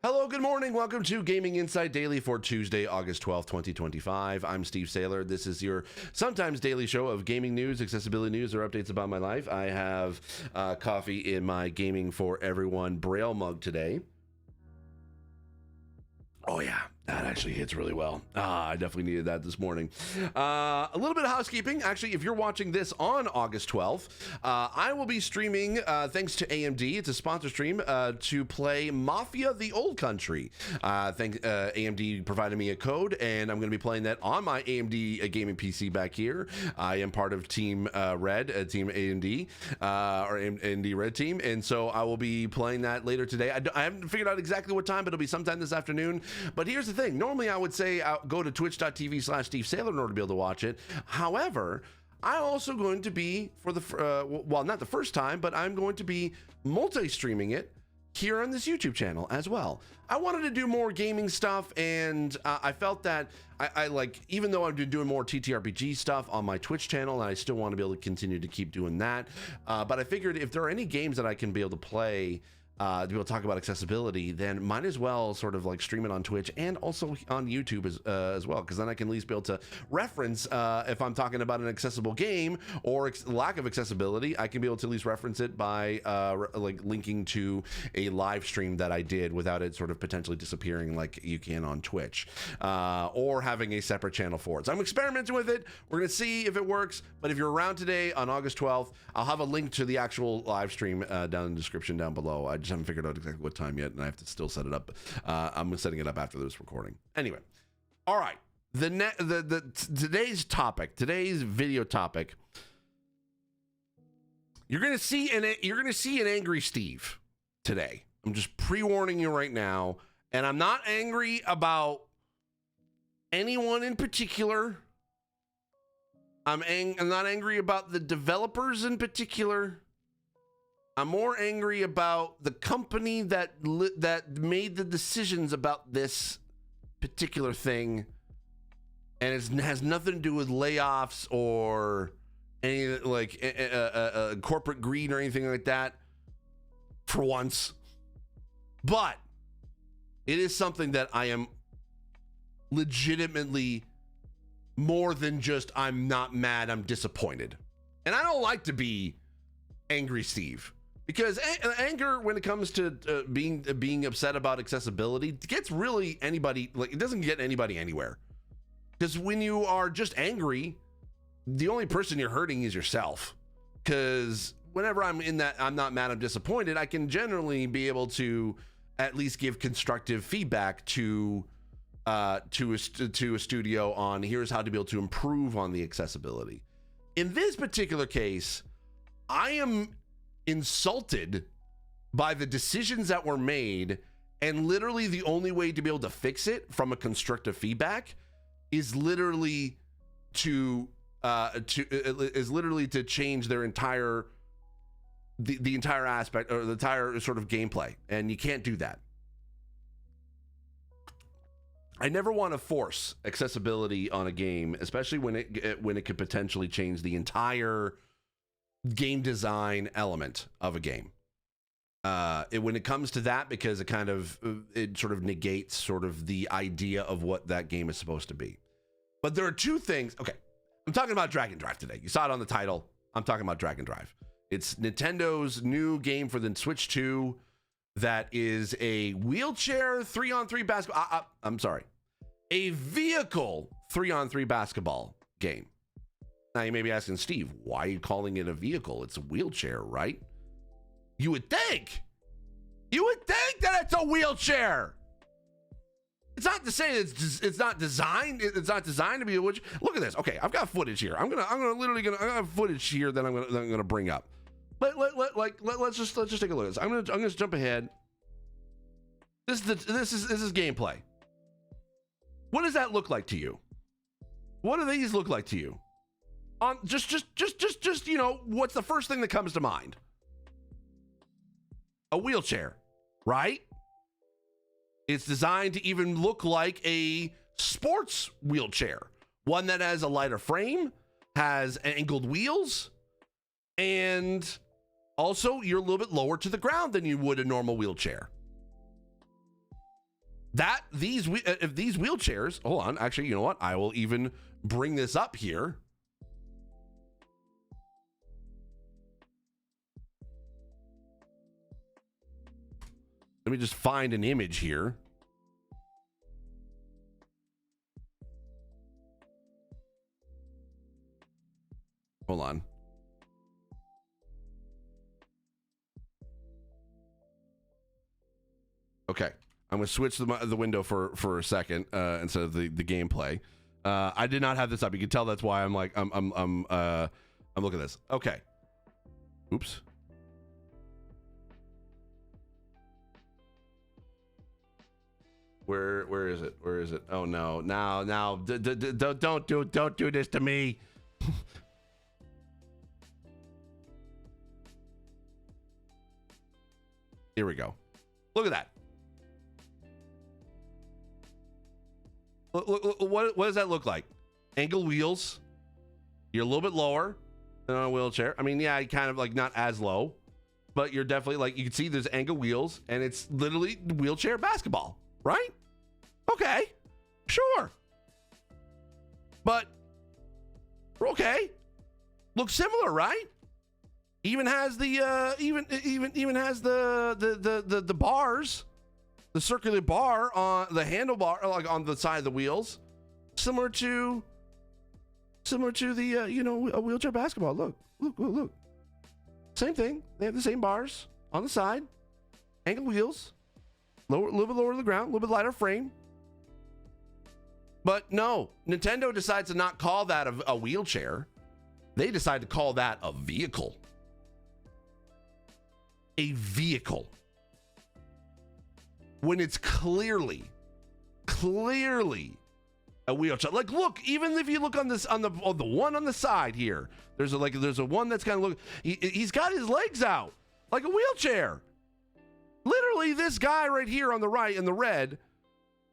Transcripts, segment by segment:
Hello, good morning. Welcome to Gaming Insight Daily for Tuesday, August 12th, 2025. I'm Steve Saylor. This is your sometimes daily show of gaming news, accessibility news, or updates about my life. I have coffee in my Gaming for Everyone Braille mug today. Oh yeah, that actually hits really well. I definitely needed that this morning. A little bit of housekeeping. Actually, if you're watching this on August 12th, I will be streaming, thanks to AMD, it's a sponsor stream, to play Mafia: The Old Country. AMD provided me a code, and I'm going to be playing that on my AMD gaming PC back here. I am part of Team Red, Team AMD, or AMD Red Team, and so I will be playing that later today. I haven't figured out exactly what time, but it'll be sometime this afternoon. But here's the thing. Normally, I would say go to twitch.tv/Steve Saylor in order to be able to watch it. However, I'm also going to be, for the well, not the first time, but I'm going to be multi-streaming it here on this YouTube channel as well. I wanted to do more gaming stuff, and I felt that I like, even though I've been doing more TTRPG stuff on my Twitch channel, and I still want to be able to continue to keep doing that. But I figured if there are any games that I can be able to play, to be able to talk about accessibility, then might as well sort of like stream it on Twitch and also on YouTube as well, because then I can at least be able to reference if I'm talking about an accessible game or lack of accessibility. I can be able to at least reference it by like linking to a live stream that I did without it sort of potentially disappearing like you can on Twitch, or having a separate channel for it. So I'm experimenting with it. We're gonna see if it works. But if you're around today on August 12th, I'll have a link to the actual live stream down in the description down below. I just haven't figured out exactly what time yet, and I have to still set it up. I'm setting it up after this recording. Anyway, all right. Today's topic, today's video topic. You're gonna see an angry Steve today. I'm just pre-warning you right now, and I'm not angry about anyone in particular. I'm not angry about the developers in particular. I'm more angry about the company that made the decisions about this particular thing, and it has nothing to do with layoffs or any like corporate greed or anything like that. For once, but it is something that I am legitimately more than just I'm not mad, I'm disappointed, and I don't like to be angry Steve. Because anger, when it comes to being upset about accessibility, gets really anybody, like, it doesn't get anybody anywhere. Because when you are just angry, the only person you're hurting is yourself. Because whenever I'm in that I'm not mad, I'm disappointed, I can generally be able to at least give constructive feedback to a studio on here's how to be able to improve on the accessibility. In this particular case, I am insulted by the decisions that were made, and literally the only way to be able to fix it from a constructive feedback is literally to change their entire the entire aspect or the entire sort of gameplay, and you can't do that. I never want to force accessibility on a game, especially when it could potentially change the entire game design element of a game. When it comes to that, because it sort of negates sort of the idea of what that game is supposed to be. But there are two things. Okay, I'm talking about Drag and Drive today. You saw it on the title. I'm talking about Drag and Drive. It's Nintendo's new game for the Switch 2 that is a wheelchair 3-on-3 basketball. I'm sorry, a vehicle 3-on-3 basketball game. Now you may be asking, Steve, why are you calling it a vehicle? It's a wheelchair, right? You would think that it's a wheelchair. It's not to say it's not designed. It's not designed to be a wheelchair. Look at this. Okay, I've got footage here. I have footage here that I'm gonna bring up. Let's just take a look at this. I'm gonna jump ahead. This is gameplay. What does that look like to you? What do these look like to you? On just you know, what's the first thing that comes to mind? A wheelchair, right? It's designed to even look like a sports wheelchair, one that has a lighter frame, has angled wheels, and also you're a little bit lower to the ground than you would a normal wheelchair. if these wheelchairs, hold on, actually, you know what? I will even bring this up here. Let me just find an image here. Hold on. Okay, I'm gonna switch the window for a second instead of the gameplay. I did not have this up. You can tell that's why I'm looking at this. Okay. Oops. Where is it? Where is it? Oh no! Now don't do this to me. Here we go. Look at that. What does that look like? Angle wheels. You're a little bit lower than on a wheelchair. I mean, yeah, kind of like not as low, but you're definitely like, you can see there's angle wheels and it's literally wheelchair basketball, right? Okay, sure. But okay. Looks similar, right? Even has the even has the bars, the circular bar on the handlebar, like on the side of the wheels, similar to the a wheelchair basketball. Look. Same thing. They have the same bars on the side, angle wheels, lower, a little bit lower to the ground, a little bit lighter frame. But no, Nintendo decides to not call that a wheelchair. They decide to call that a vehicle. A vehicle. When it's clearly a wheelchair. Like, look, even if you look on this, on the one on the side here, there's a one that's kind of look. He's got his legs out like a wheelchair. Literally, this guy right here on the right in the red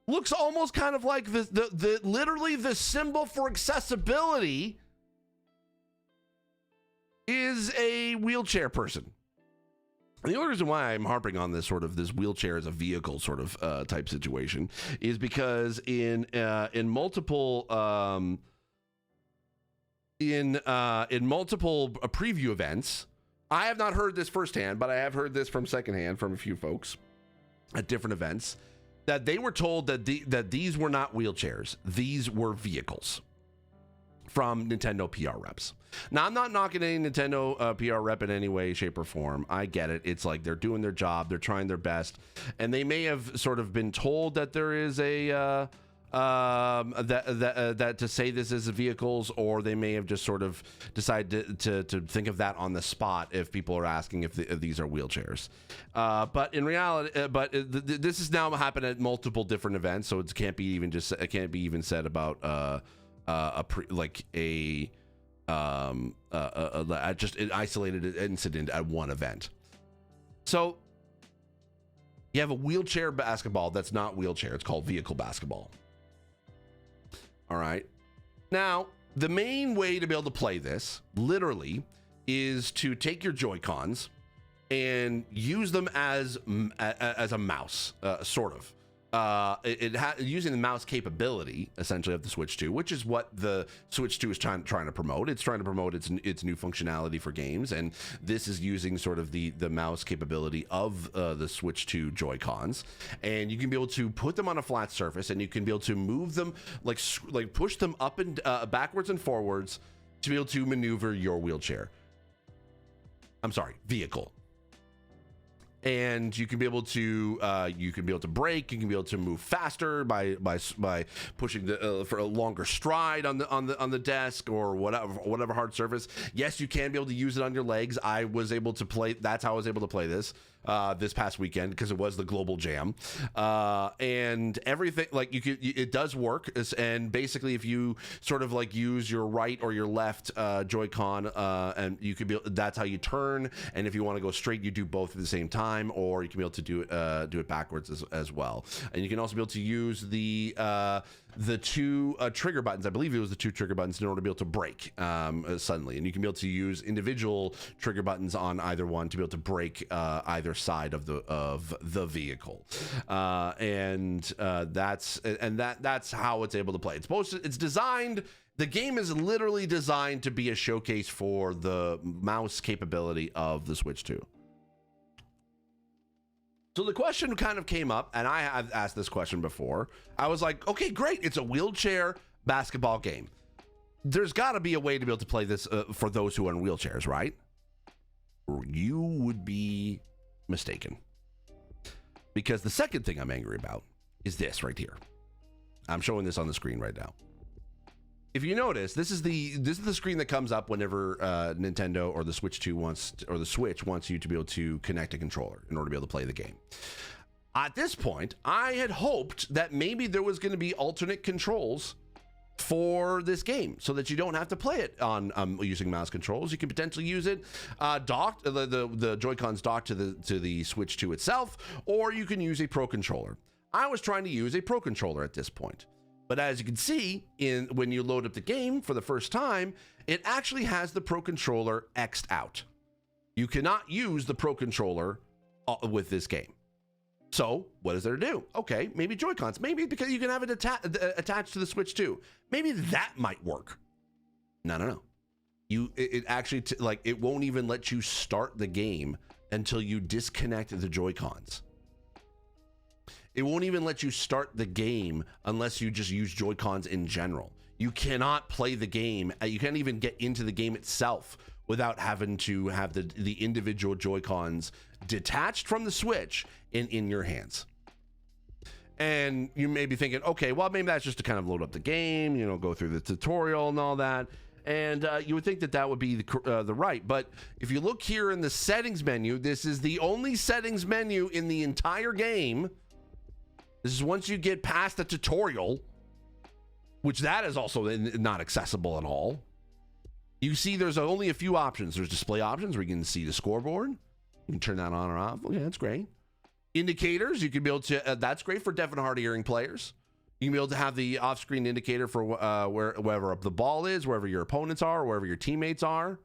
looks almost kind of like literally the symbol for accessibility is a wheelchair person. The only reason why I'm harping on this sort of this wheelchair as a vehicle sort of type situation is because in multiple preview events, I have not heard this firsthand, but I have heard this from secondhand from a few folks at different events that they were told that these were not wheelchairs, these were vehicles from Nintendo PR reps. Now, I'm not knocking any Nintendo PR rep in any way, shape, or form. I get it. It's like they're doing their job. They're trying their best. And they may have sort of been told that there is a that to say this is vehicles, or they may have just sort of decided to think of that on the spot if people are asking if these are wheelchairs. But in reality, this has now happened at multiple different events, so it can't be even said about just an isolated incident at one event. So you have a wheelchair basketball that's not wheelchair. It's called vehicle basketball. All right. Now, the main way to be able to play this, literally, is to take your Joy-Cons and use them as a mouse, sort of. Using the mouse capability essentially of the Switch 2, which is what the Switch 2 is trying to promote. It's trying to promote its new functionality for games, and this is using sort of the mouse capability of the Switch 2 Joy-Cons, and you can be able to put them on a flat surface, and you can be able to move them like push them up and backwards and forwards to be able to maneuver your wheelchair. I'm sorry, vehicle. And you can be able to brake. You can be able to move faster by pushing for a longer stride on the desk or whatever hard surface. Yes, you can be able to use it on your legs. I was able to play. That's how I was able to play this past weekend because it was the global jam, and everything it does work. And basically, if you sort of like use your right or your left Joy-Con, and you could that's how you turn. And if you want to go straight, you do both at the same time. Or you can be able to do it backwards as well. And you can also be able to use the the two trigger buttons. I believe it was the two trigger buttons in order to be able to brake suddenly, and you can be able to use individual trigger buttons on either one to be able to brake either side of the vehicle, and that's how it's able to play. It's designed. The game is literally designed to be a showcase for the mouse capability of the Switch 2. So the question kind of came up, and I have asked this question before. I was like, okay, great. It's a wheelchair basketball game. There's got to be a way to be able to play this for those who are in wheelchairs, right? You would be mistaken. Because the second thing I'm angry about is this right here. I'm showing this on the screen right now. If you notice, this is the screen that comes up whenever Nintendo or the Switch 2 or the Switch wants you to be able to connect a controller in order to be able to play the game. At this point, I had hoped that maybe there was going to be alternate controls for this game so that you don't have to play it on using mouse controls. You can potentially use it docked, the Joy-Cons docked to the Switch 2 itself, or you can use a Pro Controller. I was trying to use a Pro Controller at this point. But as you can see, when you load up the game for the first time, it actually has the Pro Controller X'd out. You cannot use the Pro Controller with this game. So what is there to do? Okay, maybe Joy-Cons. Maybe because you can have it attached to the Switch 2. Maybe that might work. No. It actually, it won't even let you start the game until you disconnect the Joy-Cons. It won't even let you start the game unless you just use Joy-Cons in general. You cannot play the game. You can't even get into the game itself without having to have the individual Joy-Cons detached from the Switch in your hands. And you may be thinking, okay, well, maybe that's just to kind of load up the game, go through the tutorial and all that. And you would think that would be the right. But if you look here in the settings menu, this is the only settings menu in the entire game. This is once you get past the tutorial, which that is also not accessible at all. You see there's only a few options. There's display options where you can see the scoreboard. You can turn that on or off. Okay, that's great. Indicators, you can be able to, that's great for deaf and hard of hearing players. You can be able to have the off-screen indicator for wherever the ball is, wherever your opponents are, wherever your teammates are.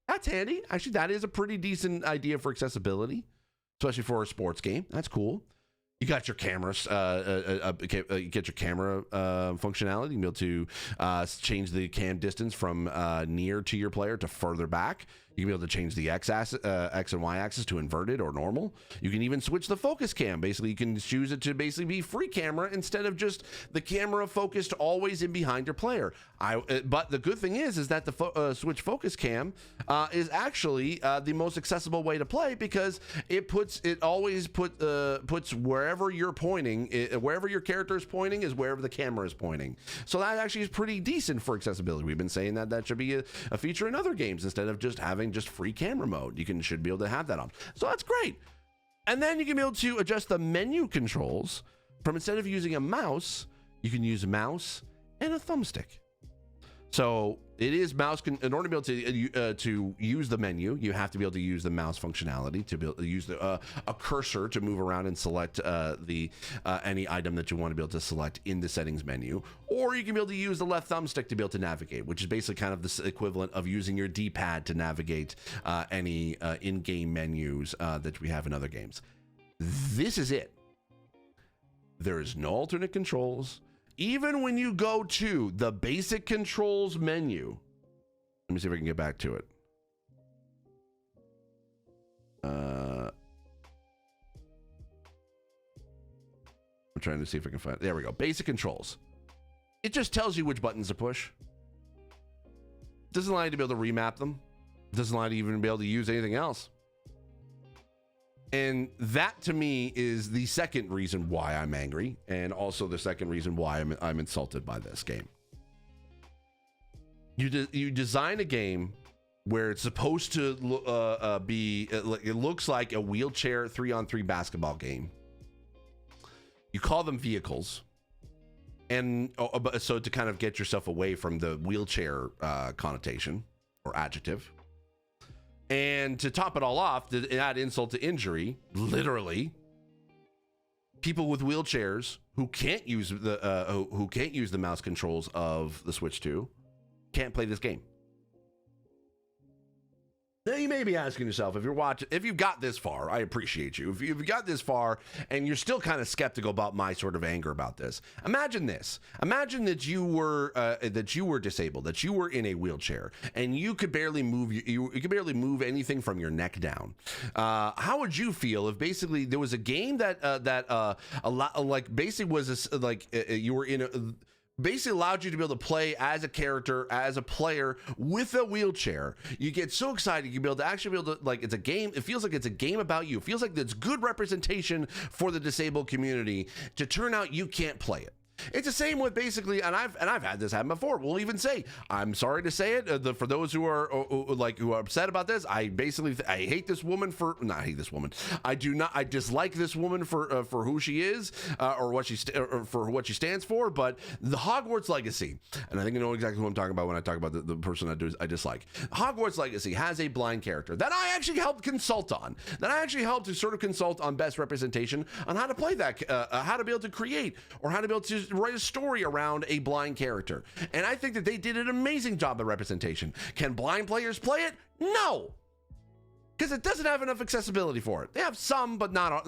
That's handy. Actually, that is a pretty decent idea for accessibility, especially for a sports game. That's cool. You got your cameras, you get your camera functionality. You can be able to change the cam distance from near to your player to further back. You can be able to change the X and Y axis to inverted or normal. You can even switch the focus cam. Basically, you can choose it to basically be free camera instead of just the camera focused always in behind your player. But the good thing is that the Switch focus cam is actually the most accessible way to play because it always puts wherever you're pointing, wherever your character is pointing is wherever the camera is pointing. So that actually is pretty decent for accessibility. We've been saying that should be a feature in other games instead of just having just free camera mode. You should be able to have that on. So that's great. And then you can be able to adjust the menu controls from instead of using a mouse, you can use a mouse and a thumbstick. So it is mouse. In order to be able to use the menu, you have to be able to use the mouse functionality to be able to use a cursor to move around and select any item that you want to be able to select in the settings menu. Or you can be able to use the left thumbstick to be able to navigate, which is basically kind of the equivalent of using your D-pad to navigate any in-game menus that we have in other games. This is it. There is no alternate controls. Even when you go to the basic controls menu, let me see if I can get back to it. I'm trying to see if I can find it. There we go. Basic controls. It just tells you which buttons to push. It doesn't allow you to be able to remap them. It doesn't allow you to even be able to use anything else. And that to me is the second reason why I'm angry, and also the second reason why I'm insulted by this game. You design a game where it's supposed to be, it looks like a wheelchair 3-on-3 basketball game. You call them vehicles, and so to kind of get yourself away from the wheelchair connotation or adjective. And to top it all off, to add insult to injury, literally, people with wheelchairs who can't use the mouse controls of the Switch 2 can't play this game. Now you may be asking yourself, if you've got this far, I appreciate you. If you've got this far and you're still kind of skeptical about my sort of anger about this, imagine this. Imagine that you were disabled, that you were in a wheelchair and you could barely move you could barely move anything from your neck down. How would you feel if basically there was a game you were in a basically allowed you to be able to play as a character, as a player with a wheelchair? You get so excited you be able to actually be able to, like, it's a game. It feels like it's a game about you. It feels like it's good representation for the disabled community to turn out you can't play it. It's the same with basically, and I've had this happen before. We'll even say, I'm sorry to say it, for those who are upset about this, I hate this woman for, not hate this woman. I dislike this woman for who she is, or for what she stands for. But the Hogwarts Legacy, and I think you know exactly who I'm talking about when I talk about the person I dislike. Hogwarts Legacy has a blind character that I actually helped consult on. That I actually helped to sort of consult on best representation on how to play that, how to be able to create, or how to be able to write a story around a blind character. And I think that they did an amazing job of representation. Can blind players play it? No, because it doesn't have enough accessibility for it. They have some, but not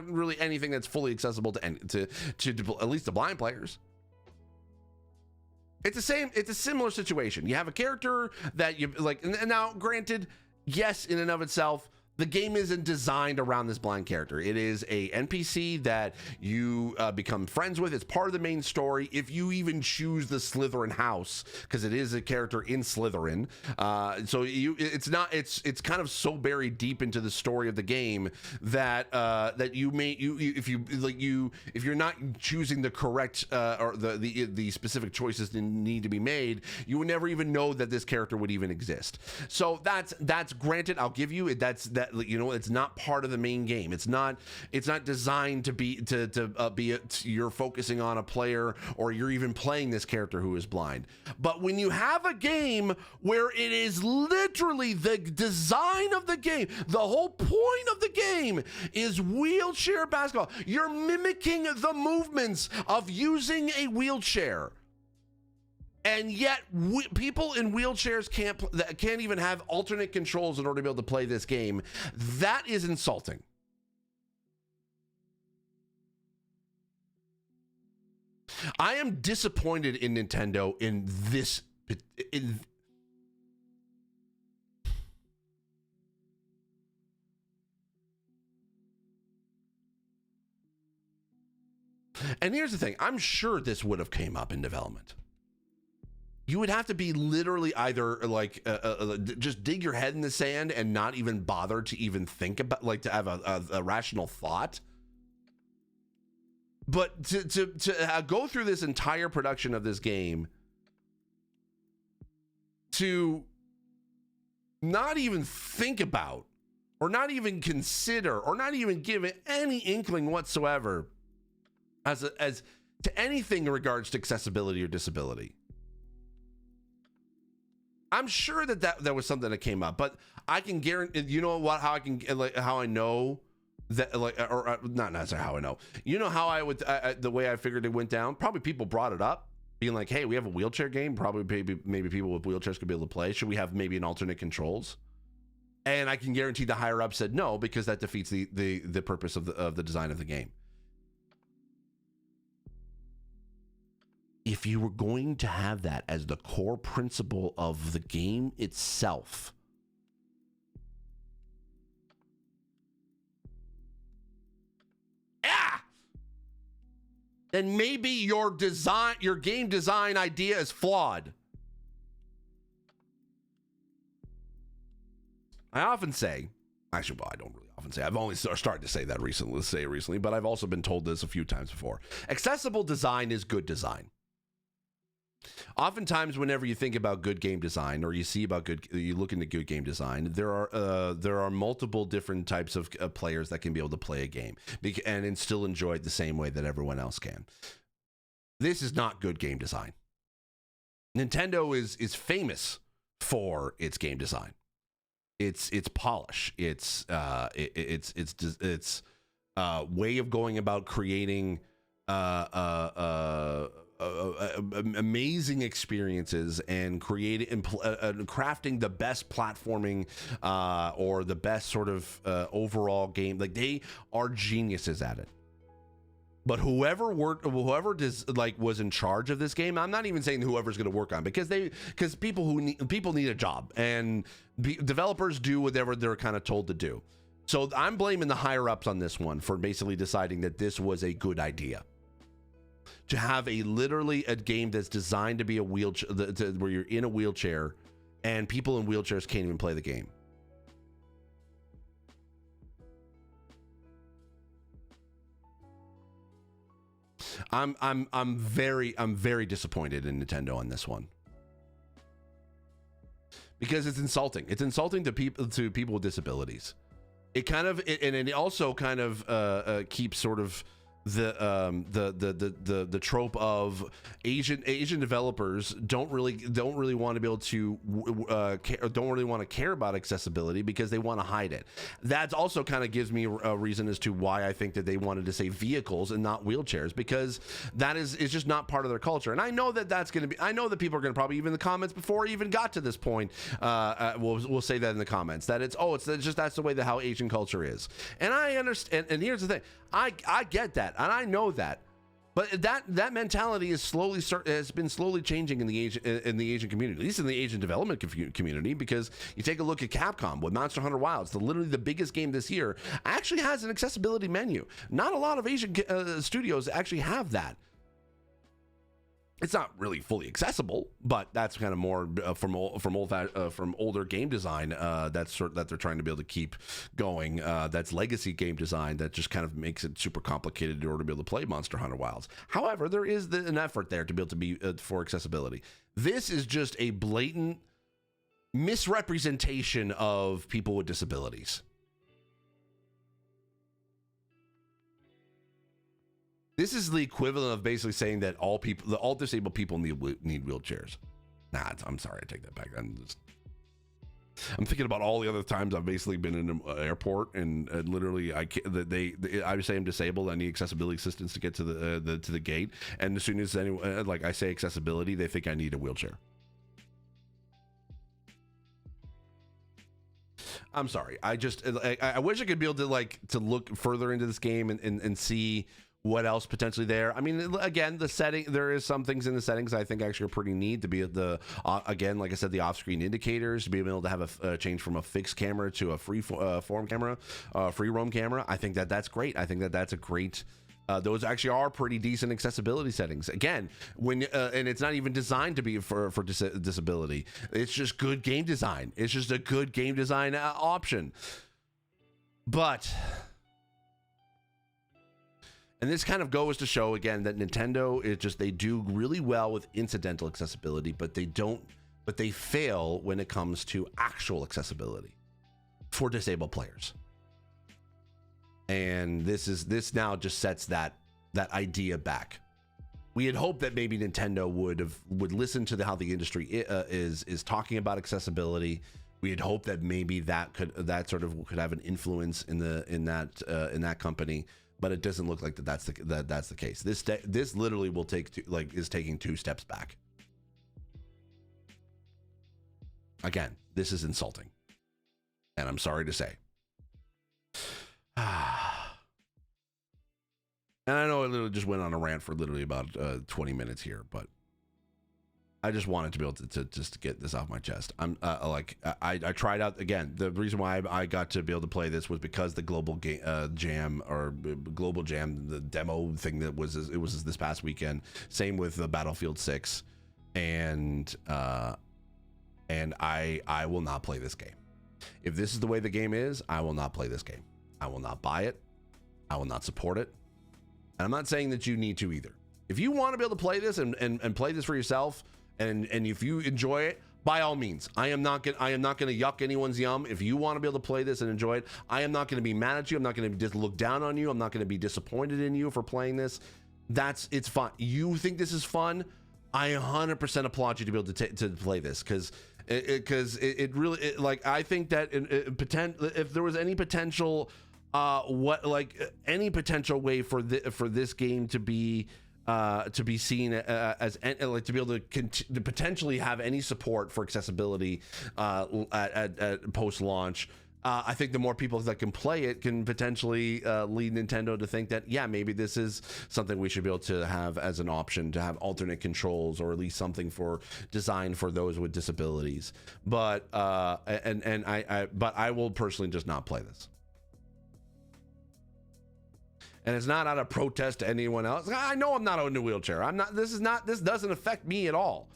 really anything that's fully accessible to at least the blind players. It's a similar situation. You have a character that you like, and now granted, yes, in and of itself, the game isn't designed around this blind character. It is a NPC that you become friends with. It's part of the main story. If you even choose the Slytherin house, because it is a character in Slytherin, it's kind of so buried deep into the story of the game that if you're not choosing the correct or the specific choices that need to be made, you would never even know that this character would even exist. So that's granted. I'll give you that. You know, it's not part of the main game. It's not designed to be you're focusing on a player, or you're even playing this character who is blind. But when you have a game where it is literally the design of the game, the whole point of the game is wheelchair basketball. You're mimicking the movements of using a wheelchair. And yet, people in wheelchairs can't even have alternate controls in order to be able to play this game. That is insulting. I am disappointed in Nintendo in this. And here's the thing. I'm sure this would have came up in development. You would have to be literally either just dig your head in the sand and not even bother to even think about, like, to have a rational thought. But to go through this entire production of this game, to not even think about, or not even consider, or not even give it any inkling whatsoever as to anything in regards to accessibility or disability. I'm sure that was something that came up, but I can guarantee, you know what, how I know that, or not necessarily how I know, you know how I would, the way I figured it went down, probably people brought it up, being like, hey, we have a wheelchair game, probably maybe people with wheelchairs could be able to play. Should we have maybe an alternate controls? And I can guarantee the higher up said no, because that defeats the purpose of the design of the game. If you were going to have that as the core principle of the game itself, then maybe your game design idea is flawed. I often say, actually, well, I don't really often say, I've only started to say that recently, but I've also been told this a few times before. Accessible design is good design. Oftentimes, whenever you think about good game design, or you look into good game design, there are multiple different types of players that can be able to play a game and still enjoy it the same way that everyone else can. This is not good game design. Nintendo is famous for its game design. Its polish. Its way of going about creating amazing experiences and creating and crafting the best platforming or the best sort of overall game. Like, they are geniuses at it. But whoever was in charge of this game, I'm not even saying whoever's going to work on it, because people need a job, and developers do whatever they're kind of told to do. So I'm blaming the higher ups on this one for basically deciding that this was a good idea. To have literally a game that's designed to be a wheelchair, where you're in a wheelchair and people in wheelchairs can't even play the game. I'm very disappointed in Nintendo on this one, because it's insulting. It's insulting to people with disabilities. It also kind of keeps sort of the trope of Asian developers don't really want to be able to don't really want to care about accessibility because they want to hide it. That also kind of gives me a reason as to why I think that they wanted to say vehicles and not wheelchairs, because that is just not part of their culture. And I know that I know that people are going to probably, even in the comments before it even got to this point, we'll say that in the comments, that it's just that's the way how Asian culture is. And I understand. And here's the thing. I get that, and I know that, but that mentality has been slowly changing in the Asian community, at least in the Asian development community. Because you take a look at Capcom with Monster Hunter Wilds, literally the biggest game this year, actually has an accessibility menu. Not a lot of Asian studios actually have that. It's not really fully accessible, but that's kind of more from older game design that they're trying to be able to keep going. That's legacy game design that just kind of makes it super complicated in order to be able to play Monster Hunter Wilds. However, there is an effort there to be able to be for accessibility. This is just a blatant misrepresentation of people with disabilities. This is the equivalent of basically saying that all disabled people need wheelchairs. Nah, I'm sorry, I take that back. I'm thinking about all the other times I've basically been in an airport and literally I say I'm disabled. I need accessibility assistance to get to the gate, and as soon as anyone I say accessibility, they think I need a wheelchair. I'm sorry. I wish I could be able to look further into this game and see what else potentially there. I mean, again, there is some things in the settings I think actually are pretty neat, to be again, like I said, the off-screen indicators, to be able to have a change from a fixed camera to a free roam camera. I think that's great. I think that's a great. Those actually are pretty decent accessibility settings. Again, and it's not even designed to be for disability. It's just good game design. It's just a good game design option. But. And this kind of goes to show again that Nintendo they do really well with incidental accessibility, but they fail when it comes to actual accessibility for disabled players. And this now just sets that idea back. We had hoped that maybe Nintendo would listen to how the industry is talking about accessibility. We had hoped that maybe that could have an influence in that company. But it doesn't look like that's the case. This literally will is taking 2 steps back. Again, this is insulting, and I'm sorry to say. And I know I literally just went on a rant for literally about 20 minutes here, but I just wanted to be able to just get this off my chest. I tried out again. The reason why I got to be able to play this was because the Global Jam, the demo thing that was this past weekend. Same with Battlefield 6, and I will not play this game. If this is the way the game is, I will not play this game. I will not buy it. I will not support it. And I'm not saying that you need to either. If you want to be able to play this and play this for yourself. And if you enjoy it, by all means, I am not going to yuck anyone's yum. If you want to be able to play this and enjoy it, I am not going to be mad at you. I'm not going to just look down on you. I'm not going to be disappointed in you for playing this. It's fun. You think this is fun? I 100% applaud you to be able to play this, because it really I think that if there was any potential what like any potential way for this game to be seen as like to be able to potentially have any support for accessibility at post launch. I think the more people that can play it can potentially lead Nintendo to think that, yeah, maybe this is something we should be able to have as an option, to have alternate controls, or at least something for designed for those with disabilities. But I will personally just not play this. And it's not out of protest to anyone else. I know I'm not in a wheelchair. This doesn't affect me at all.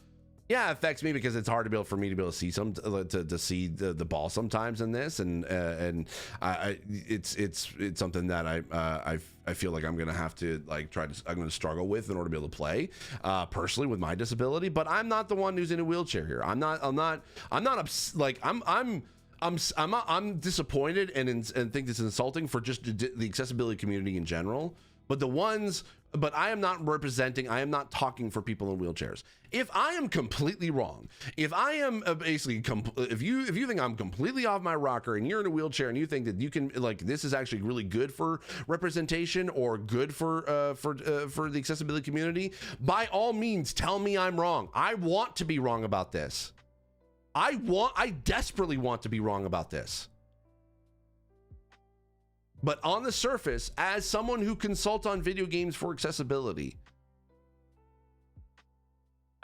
Yeah, it affects me because it's hard for me to be able to see to see the ball sometimes in this, and it's something that I feel like I'm gonna have to I'm gonna struggle with in order to be able to play personally with my disability. But I'm not the one who's in a wheelchair here. I'm disappointed and think this is insulting for just the accessibility community in general. But I am not representing, I am not talking for people in wheelchairs. If I am completely wrong, if I am if you think I'm completely off my rocker and you're in a wheelchair and you think that you can, this is actually really good for representation or good for the accessibility community, by all means, tell me I'm wrong. I want to be wrong about this. I desperately want to be wrong about this. But on the surface, as someone who consults on video games for accessibility,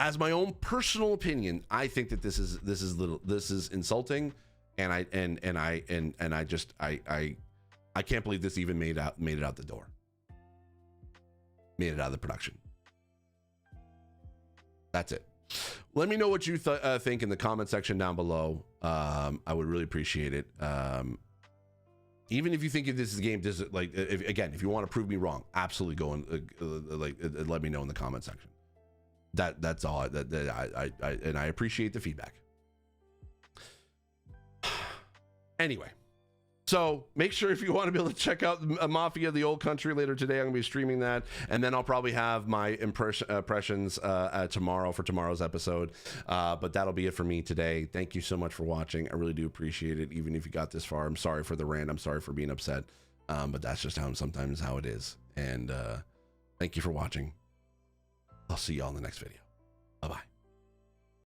as my own personal opinion, I think that this is insulting, and I can't believe this even made it out the door, made it out of the production. That's it. Let me know what you think in the comment section down below. I would really appreciate it. Even if you think this is a game, if you want to prove me wrong, absolutely go and let me know in the comment section. That's all. And I appreciate the feedback. Anyway, so make sure if you want to be able to check out Mafia: The Old Country later today, I'm going to be streaming that, and then I'll probably have my impressions tomorrow for tomorrow's episode. But that'll be it for me today. Thank you so much for watching. I really do appreciate it. Even if you got this far, I'm sorry for the rant. I'm sorry for being upset. But that's just sometimes how it is. And thank you for watching. I'll see y'all in the next video.